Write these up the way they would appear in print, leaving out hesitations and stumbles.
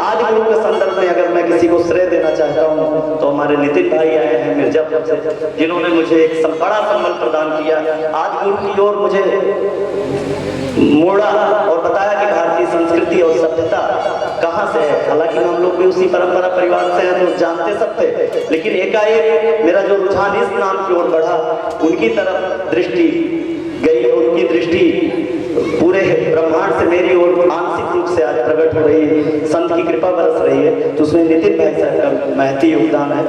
आदि गुरु के संदर्भ में अगर मैं किसी को श्रेय देना चाहता हूँ तो हमारे नितिन भाई आए हैं मिर्जापुर से, जिन्होंने मुझे एक बड़ा संबल प्रदान किया, आदि गुरु की ओर मुझे मोड़ा और बताया कि भारतीय संस्कृति और सभ्यता कहाँ से है। हालांकि हम लोग भी उसी परंपरा परिवार से हैं तो जानते सब थे, लेकिन एकाएक मेरा जो रुझान इस नाम की ओर बढ़ा, उनकी तरफ दृष्टि गई और उनकी दृष्टि पूरे ब्रह्मांड से मेरी ओर आंशिक रूप से आज प्रकट हो रही है, संत की कृपा बरस रही है। तो उसमें नितिन भाई साहब का महती योगदान है।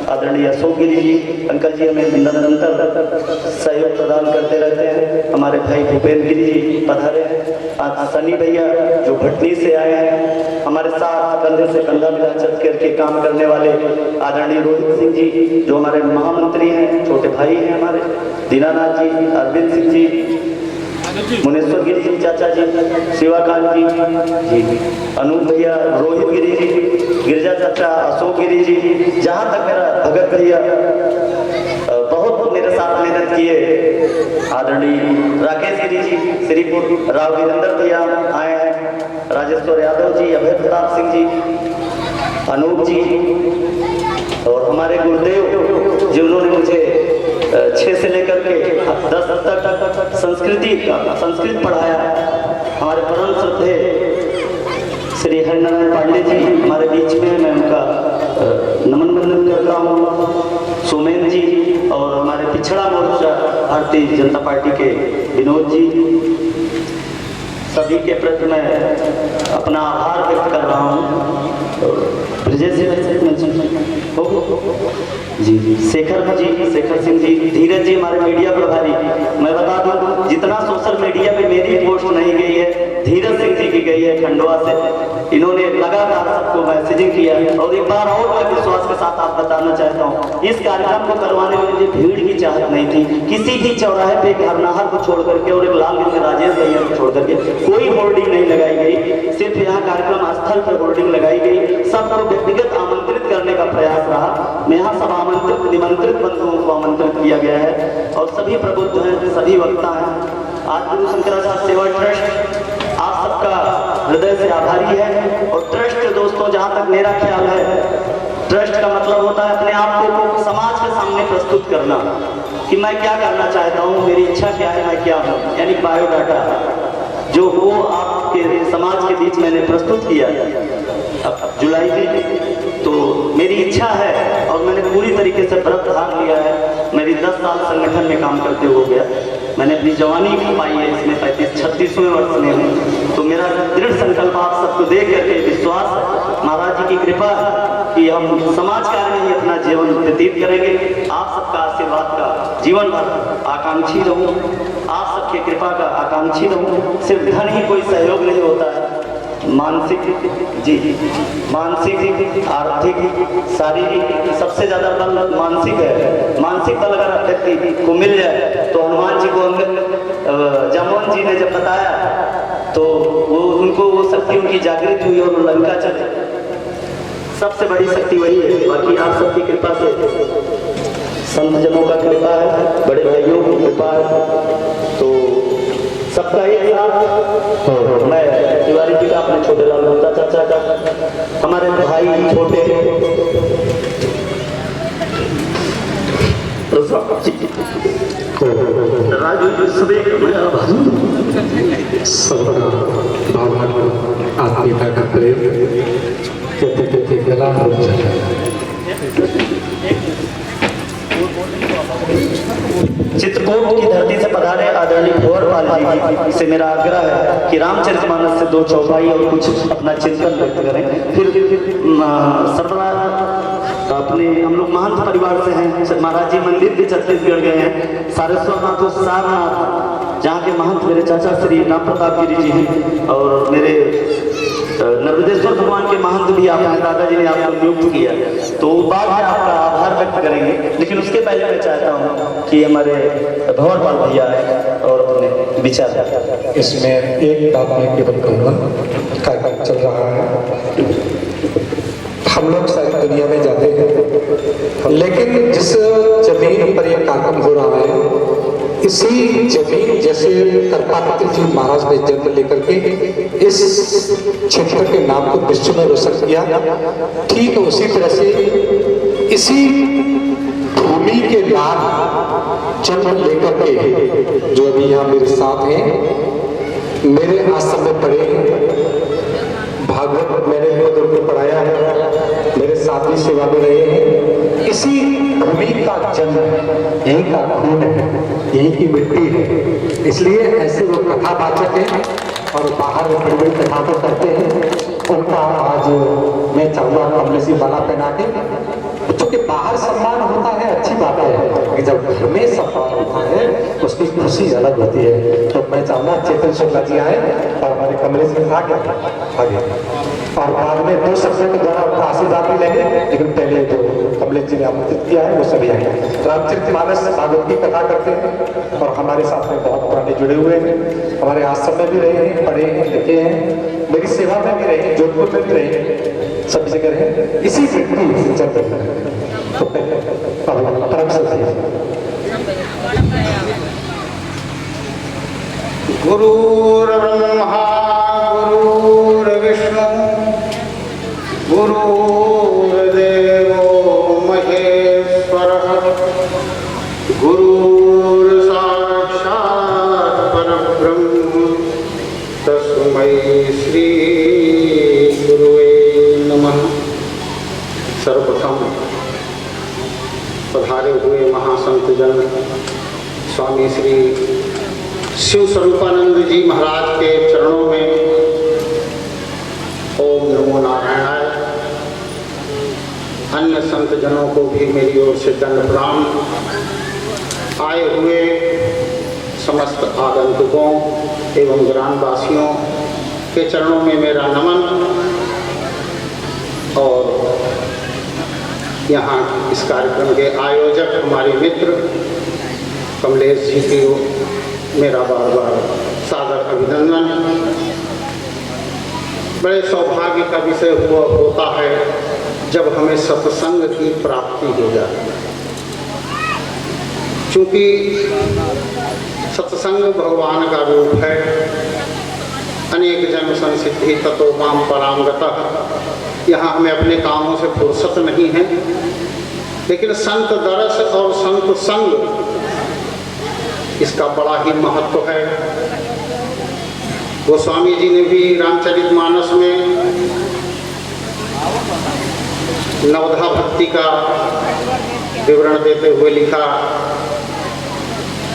आदरणीय अशोक गिरी जी, अंकल जी हमें निरंतर सहयोग प्रदान करते रहते हैं। हमारे भाई भूपेंद्र गिरी जी पधारे हैं। आज सनी भैया जो भटनी से आए हैं, हमारे साथ कंधे से कंधा मिला चल करके काम करने वाले आदरणीय रोहित सिंह जी जो हमारे महामंत्री हैं, छोटे भाई हैं हमारे, दीनानाथ जी, अरविंद सिंह जी, मुनेश्वर गिरी जी चाचा जी, शिवाकांत जी, अनूप भैया, रोहित गिरी जी, गिरजा चाचा, अशोक गिरी जी, जहाँ तक मेरा भगत भैया बहुत मेरे साथ मेहनत किए, आदरणीय राकेश गिरी जी, श्रीपुर, राव वीरेंद्र भैया आए हैं, राजेश्वर यादव जी, अभय प्रताप सिंह जी, अनूप जी और हमारे गुरुदेव जिन्होंने मुझे 6 से लेकर के 10 तक संस्कृत पढ़ाया, हमारे परम श्रद्धे श्री हरिनारायण पांडे जी हमारे बीच में, मैं उनका नमन वंदन करता हूँ। सोमेन जी और हमारे पिछड़ा मोर्चा भारतीय जनता पार्टी के विनोद जी, सभी के प्रति मैं अपना आभार व्यक्त कर रहा हूँ। जी शेखर सिंह जी, धीरज जी हमारे मीडिया प्रभारी। मैं बता दूं जितना सोशल मीडिया पे मेरी पोस्ट नहीं गई है, धीरज सिंह जी की गई है खंडवा से। इन्होंने लगातार सबको मैसेजिंग किया और एक बार और मैं विश्वास के साथ आप बताना चाहता हूँ, इस कार्यक्रम को करवाने में मुझे भीड़ की चाहत नहीं थी। किसी भी चौराहे पे एक हरनाहर को छोड़ करके और एक लालगंज में राजेश भैया को छोड़ करके कोई होर्डिंग नहीं लगाई गई, सिर्फ यहाँ कार्यक्रम स्थल पर होर्डिंग लगाई गई। सबको व्यक्तिगत आमंत्रित करने का प्रयास रहा। मैं यहाँ सब आमंत्रित निमंत्रित बंधुओं को आमंत्रित किया गया है और सभी प्रबुद्ध हैं, सभी वक्ता हैं। आज गुरु शंकराचार्य सेवा ट्रस्ट आप सबका हृदय से आभारी है। और ट्रस्ट दोस्तों, जहाँ तक मेरा ख्याल है, ट्रस्ट का मतलब होता है अपने आप को समाज के सामने प्रस्तुत करना कि मैं क्या करना चाहता हूँ, मेरी इच्छा क्या है, मैं क्या हूँ, यानी बायोडाटा जो वो आपके समाज के बीच मैंने प्रस्तुत किया अब जुलाई में। तो मेरी इच्छा है और मैंने पूरी तरीके से व्रत धार लिया है। मेरी 10 साल संगठन में काम करते हो गया, मैंने अपनी जवानी पाई है इसमें 35-36वें वर्ष में हूँ। तो मेरा दृढ़ संकल्प आप सबको देख करके विश्वास महाराज जी की कृपा कि हम समाज कार्य में ही अपना जीवन व्यतीत करेंगे। आप सबका आशीर्वाद का जीवन भर आकांक्षी रहूँ, आप सबकी कृपा का आकांक्षी रहूँ। सिर्फ धन ही कोई सहयोग नहीं होता है, मानसिक आर्थिक शारीरिक सबसे ज्यादा बल मानसिक है। मानसिक बल अगर व्यक्ति को मिल जाए तो हनुमान जी को जामोन जी ने जब बताया तो वो उनको वो शक्ति उनकी जागृत हुई और लंका चले। सबसे बड़ी शक्ति वही है। बाकी आप सबकी कृपा से, संत जनों का कृपा है, बड़े भाइयों की कृपा है, तो सबका एक साथ। मैं तिवारी जी का, अपने छोटे लाल गुप्ता चाचा का, हमारे भाई छोटे आत्मीयता का प्रेम चित्रकूट की धरती से पधारे आदरणीय भंवरपाल जी से मेरा आग्रह है कि रामचरितमानस से 2 चौपाई और कुछ अपना चिंतन व्यक्त करें। फिर सर्वदा अपने हम लोग महंत परिवार से हैं, महाराज जी मंदिर भी छत्तीसगढ़ गए हैं, सारस्वत और सारनाथ, जहाँ के महंत मेरे चाचा श्री राम प्रताप गिरी जी हैं और मेरे नर्मदेश्वर भगवान के महंत भी आपने दादाजी ने आपको नियुक्त किया, तो बाद में आपका आभार व्यक्त करेंगे। लेकिन उसके पहले मैं चाहता हूँ कि हमारे भंवरपाल भैया आए और अपने विचार। इसमें एक बात मैं केवल कहूँगा, कार्यक्रम चल रहा है, हम लोग सारी दुनिया में जाते हैं, लेकिन जिस जमीन पर यह कार्यक्रम हो रहा है इसी जमीन जैसे कृपापति जी महाराज ने जन्म लेकर के इस क्षेत्र के नाम को विश्व में रोशन किया, ठीक उसी तरह से इसी भूमि के नाम जन्म लेकर के जो अभी यहाँ मेरे साथ हैं, मेरे आश्रम में पढ़े, भागवत मैंने खुद उनको पढ़ाया है, मेरे साथ भी सेवा में रहे हैं। इसी भूमि का जन्म, यही का खून है, यही की मिट्टी है, इसलिए ऐसे वो कथावाचक हैं और बाहर में बड़ी बड़ी कथा तो करते हैं। उनका आज मैं चाहूँगा कमले सी माला पहना के, क्योंकि बाहर सम्मान होता है अच्छी बात है, कि जब घर में सम्मान होता है उसकी खुशी अलग होती है। तो मैं चाहूँगा चेतन शुक्ला जी आए और हमारे कमरे से आगे और बाद में 2 शब्दों के द्वारा उनका आशीर्वाद भी लेंगे, लेकिन पहले जो कमलेश जी ने आमंत्रित किया है वो सभी आएंगे। रामचरितमानस भागवत की कथा करते हैं और हमारे साथ में बहुत पुराने जुड़े हुए हैं, हमारे आश्रम में भी रहे हैं, पढ़े हैं, लिखे हैं, मेरी सेवा में भी रहे हैं, जोधपुर में भी रहे हैं, सब जगह रहे, इसी व्यक्ति से चलते हैं। तो परम गुरुर्ब्रह्मा गुरुर्विष्णु गुरुर्देवो महेश्वरः गुरुर्साक्षात् परब्रह्म तस्मै श्री गुरुवे नमः। सर्वप्रथम पधारे हुए महासंत जन स्वामी श्री शिव स्वरूपानंद जी महाराज के चरणों में ओम नमो नारायणाय। अन्य संत जनों को भी मेरी ओर से दंड प्रणाम। आए हुए समस्त आगंतुकों एवं ग्रामवासियों के चरणों में मेरा नमन। और यहाँ इस कार्यक्रम के आयोजक हमारे मित्र कमलेश जी की मेरा बार बार सादर अभिनंदन। बड़े सौभाग्य का विषय होता है जब हमें सत्संग की प्राप्ति हो जाती है, क्योंकि सत्संग भगवान का रूप है। अनेक जन्म संसिद्धि ततो माम पराम गतः। यहाँ हमें अपने कामों से फुर्सत नहीं है, लेकिन संत दरस और संत संग इसका बड़ा ही महत्व है। गोस्वामी जी ने भी रामचरितमानस में नवधा भक्ति का विवरण देते हुए लिखा,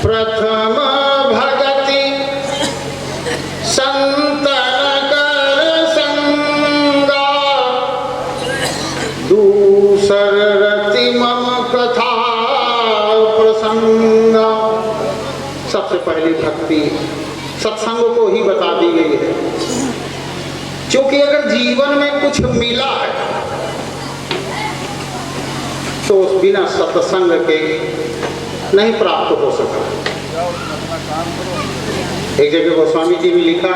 प्रथम भगति संतन कर संगा, दूसर रति मम कथा प्रसंगा। सबसे पहली भक्ति सत्संग को ही बता दी गई है, क्योंकि अगर जीवन में कुछ मिला है तो बिना सत्संग के नहीं प्राप्त हो सका। एक जगह गोस्वामी जी ने लिखा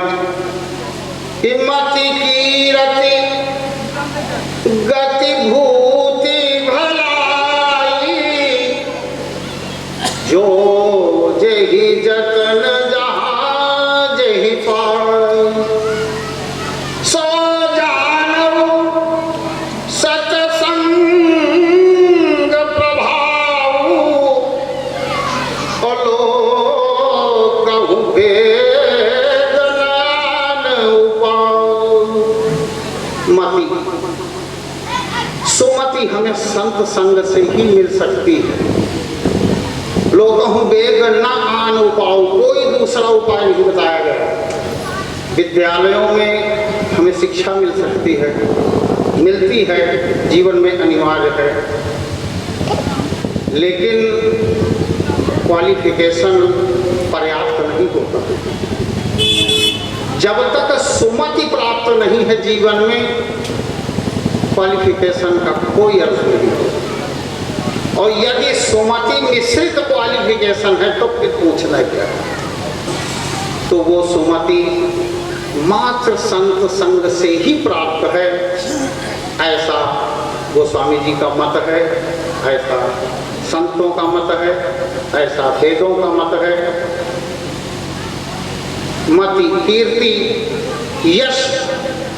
कि मति की रति गति भूति भलाई, जो जेहि जतन जहाँ जेहि पाई, सो जानऊ सत्संग प्रभाव, कहूँ भेद नान उपाय। मति सुमति हमें संत संग से ही मिल सकती है। लोगों बेग न आन उपाय, कोई दूसरा उपाय नहीं बताया गया। विद्यालयों में हमें शिक्षा मिल सकती है, मिलती है, जीवन में अनिवार्य है, लेकिन क्वालिफिकेशन पर्याप्त नहीं होता। जब तक सुमति प्राप्त नहीं है जीवन में, क्वालिफिकेशन का कोई अर्थ नहीं होता। और यदि सुमति मिश्रित क्वालिफिकेशन है तो फिर पूछना क्या है। तो वो सुमति मात्र संत संग से ही प्राप्त है, ऐसा गोस्वामी जी का मत है, ऐसा संतों का मत है, ऐसा वेदों का मत है। मति, कीर्ति, यश,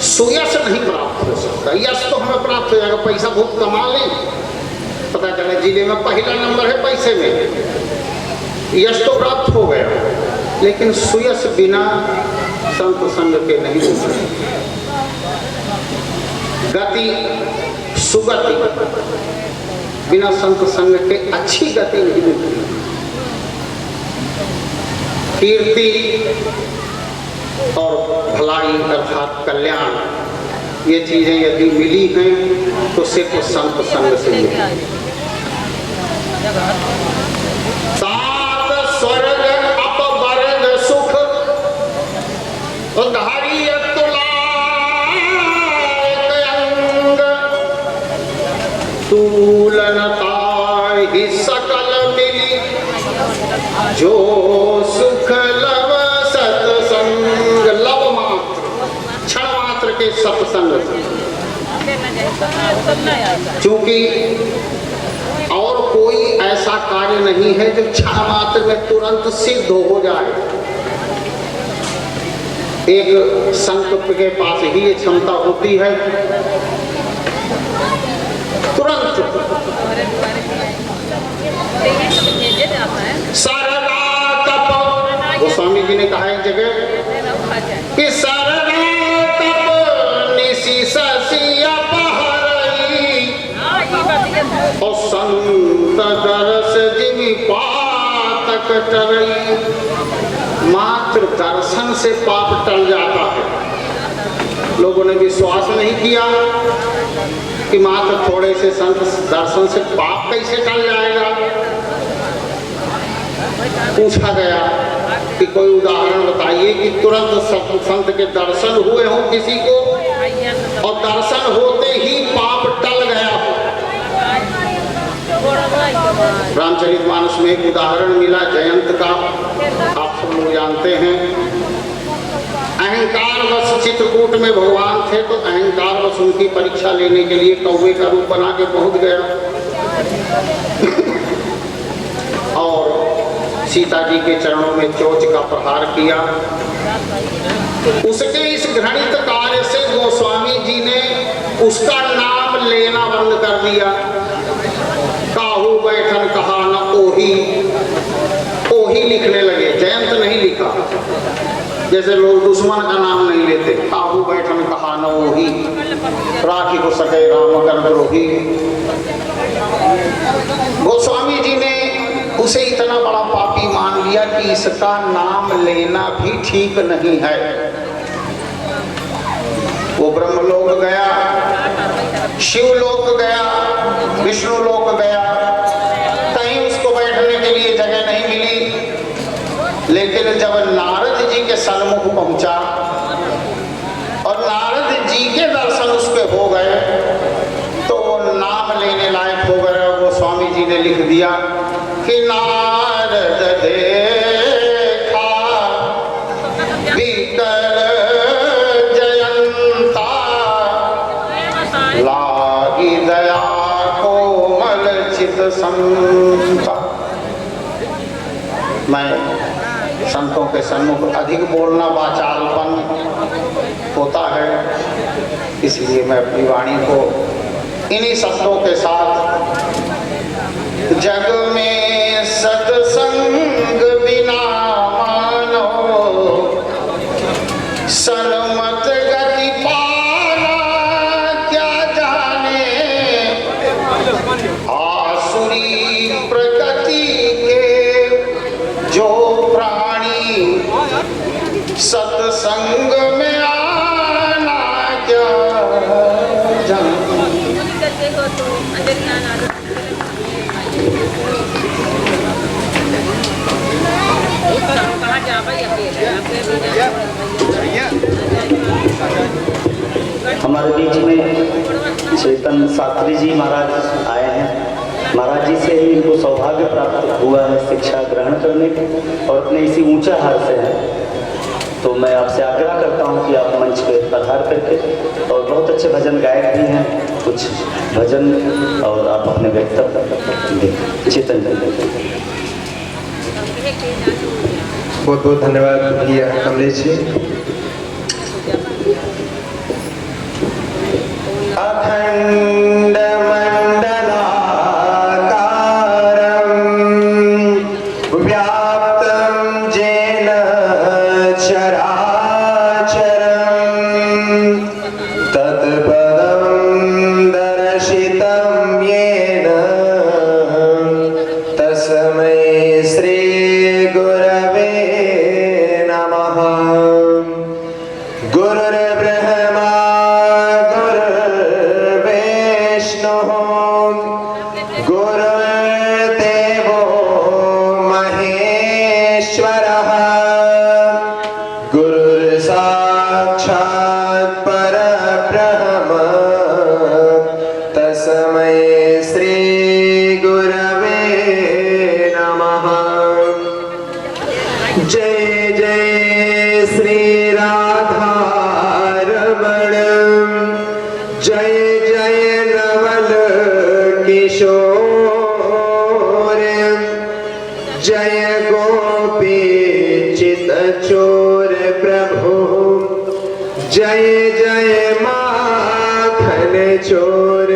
सुयश नहीं प्राप्त हो सकता। यश तो हमें प्राप्त हो जाएगा, पैसा बहुत कमा लें, पता चला जिले में पहला नंबर है पैसे में, यश तो प्राप्त हो गया, लेकिन सुयश बिना संत संग के नहीं हो सकती। गति, सुगति बिना संत संग के अच्छी गति नहीं मिलती। कीर्ति और भलाई अर्थात कल्याण, ये चीजें यदि मिली हैं तो सिर्फ संत संग से मिली। सात स्वर्ग अपवर्ग सुख उधारी तुलनता ही सकल मिली, जो सुख लव सत्संग, लव मात्र, क्षण मात्र के सत्संग। क्योंकि और कोई ऐसा कार्य नहीं है जो क्षण मात्र में तुरंत सिद्ध हो जाए। एक संत के पास ही ये क्षमता होती है तुरंत। सरला तप, गोस्वामी जी ने कहा एक जगह कि सरला तप निशि शशि अपहरई, और संत दरस जिमि पातक टरई। मात्र दर्शन से पाप टल जाता है। लोगों ने विश्वास नहीं किया कि मात्र थोड़े से संत दर्शन से पाप कैसे टल जाएगा। पूछा गया कि कोई उदाहरण बताइए कि तुरंत संत के दर्शन हुए हो किसी को और दर्शन होते ही पाप टल गया हो। रामचरितमानस में एक उदाहरण मिला जयंत का, आप सब लोग जानते हैं। अहंकार वश चित्रकूट में भगवान थे, तो अहंकार वश उनकी परीक्षा लेने के लिए कौवे का रूप बना के पहुंच गया और सीता जी के चरणों में चोंच का प्रहार किया। उसके इस घृणित कार्य से गोस्वामी जी ने उसका नाम लेना बंद कर दिया। काहू बैठन कहा न ओही, ओही लिखने लगे, जयंत नहीं लिखा। जैसे लोग दुश्मन का नाम नहीं लेते, काहू बैठन कहा न ओही, राखी को सके राम कर द्रोही। गोस्वामी जी ने उसे इतना बड़ा पापी मान लिया कि इसका नाम लेना भी ठीक नहीं है। वो ब्रह्मलोक गया, शिवलोक गया, विष्णुलोक गया, कहीं उसको बैठने के लिए जगह नहीं मिली। लेकिन जब नारद जी के सन्मुख पहुंचा और नारद जी के दर्शन उसके हो गए तो वो नाम लेने लायक हो गए। और गोस्वामी जी ने लिख दिया कि नारद देखा भीतर जयंता, लागी दया कोमल चित संता। मैं संतों के सन्मुख अधिक बोलना वाचालपन होता है, इसलिए मैं अपनी वाणी को इन्हीं शब्दों के साथ, जग में सत्संग बिना मानो सन्मत गति पाना, क्या जाने आसुरी प्रकृति के जो प्राणी, सत्संग में आना क्या जाने। हमारे बीच में चेतन शास्त्री जी महाराज आए हैं। महाराज जी से ही इनको सौभाग्य प्राप्त हुआ है शिक्षा ग्रहण करने के, और अपने इसी ऊंचा हार से है। तो मैं आपसे आग्रह करता हूँ कि आप मंच पे पधार करके, और बहुत अच्छे भजन गायक भी हैं, कुछ भजन और आप अपने वक्तव्य दें। चेतन बहुत बहुत धन्यवाद भैया कमलेश जी। अखंड व्याप्तं येन चराचरं तत्पदं दर्शितं येन तस्मै श्री गुरवे नमः। गुरुर्ब्रह्मा गुरुर्विष्णुः गुरुर्देवो महेश्वरः गुरुर्साक्षात् परब्रह्म तस्मै श्री गुरवे नमः। जय जय श्री राधारमण, जय जय नवल किशोर, जय गोपी चित चोर प्रभु, जय जय माखन चोर,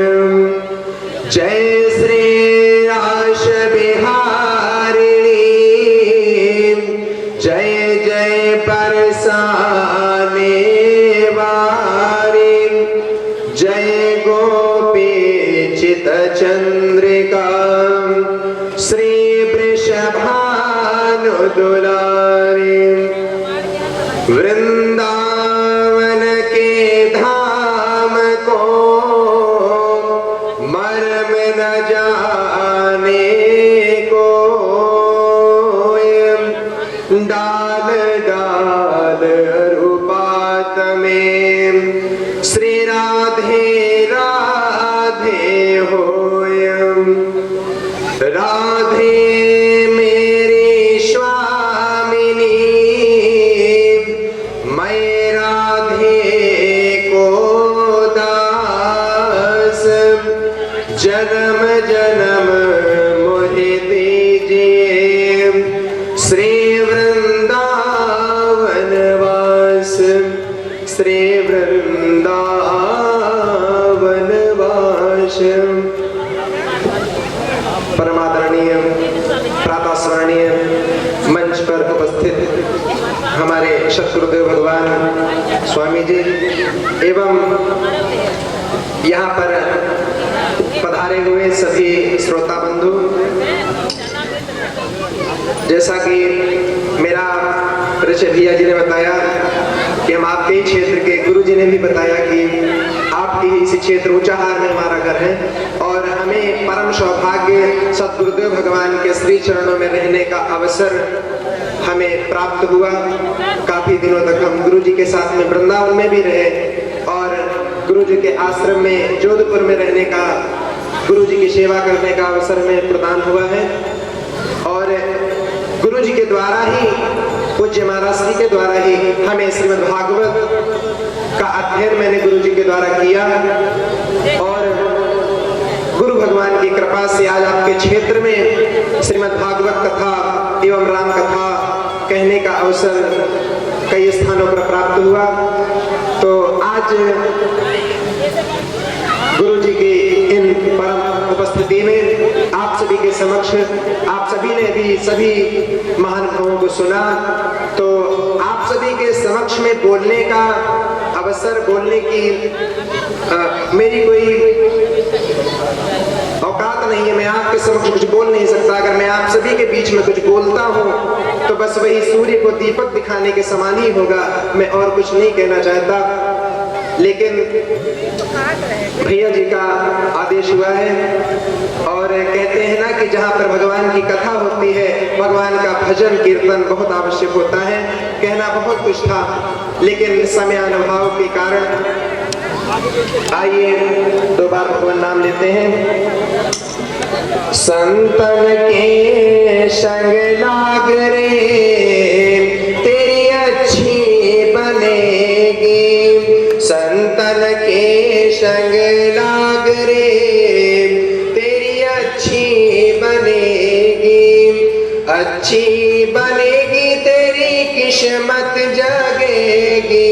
जय श्री आश बिहारिणी, जय जय बरसाने वारी, जय गोपी चित चंद्रिका, श्री वृषभानु दुलारी। वृंदावन के धाम को मर्म न जाने को, डाल डाल रूपात में श्री राधे राधे होयम। राधे मेरी स्वामिनी, मैं राधे को दास, जन्म जन्म मोहि दीजिए श्री वृंदावन वास, श्री वृंदावन वास। परमादरणीय प्रातः स्मरणीय मंच पर उपस्थित हमारे सतगुरुदेव भगवान स्वामी जी एवं यहाँ पर पधारे हुए सभी श्रोता बंधु, जैसा कि मेरा परिचय भैया जी ने बताया कि हम आपके ही क्षेत्र के, गुरु जी ने भी बताया कि आपके ही इसी क्षेत्र ऊंचाहार में हमारा घर है, और हमें परम सौभाग्य सतगुरुदेव भगवान के श्री चरणों में रहने का अवसर हमें प्राप्त हुआ। काफी दिनों तक हम गुरु जी के साथ में वृंदावन में भी रहे, और गुरु जी के आश्रम में जोधपुर में रहने का, गुरु जी की सेवा करने का अवसर में प्रदान हुआ है। और गुरु जी के द्वारा ही, पूज्य महाराज श्री के द्वारा ही हमें श्रीमद् भागवत का अध्ययन मैंने गुरु जी के द्वारा किया, और गुरु भगवान की कृपा से आज आपके क्षेत्र में श्रीमद् भागवत कथा एवं राम कथा कहने का अवसर कई स्थानों पर प्राप्त हुआ। तो आज गुरु जी की इन परम उपस्थिति में आप सभी के समक्ष, आप सभी ने भी सभी महानुभावों को सुना, तो आप सभी के समक्ष में बोलने का अवसर, बोलने की मेरी कोई औकात नहीं है। मैं आपके समक्ष कुछ बोल नहीं सकता। अगर मैं आप सभी के बीच में कुछ बोलता हूँ तो बस वही सूर्य को दीपक दिखाने के समान ही होगा, मैं और कुछ नहीं कहना चाहता। लेकिन भैया जी का आदेश हुआ है, और कहते हैं ना कि जहाँ पर भगवान की कथा होती है, भगवान का भजन कीर्तन बहुत आवश्यक होता है। कहना बहुत कुछ था, लेकिन समय अनुभव के कारण आइए दो बार भगवान नाम लेते हैं। संतन के संग लाग रे तेरी अच्छी बन के संग लाग रे, तेरी अच्छी बनेगी, अच्छी बनेगी तेरी किस्मत जगेगी,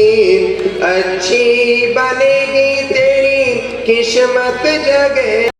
अच्छी बनेगी तेरी किस्मत जगे।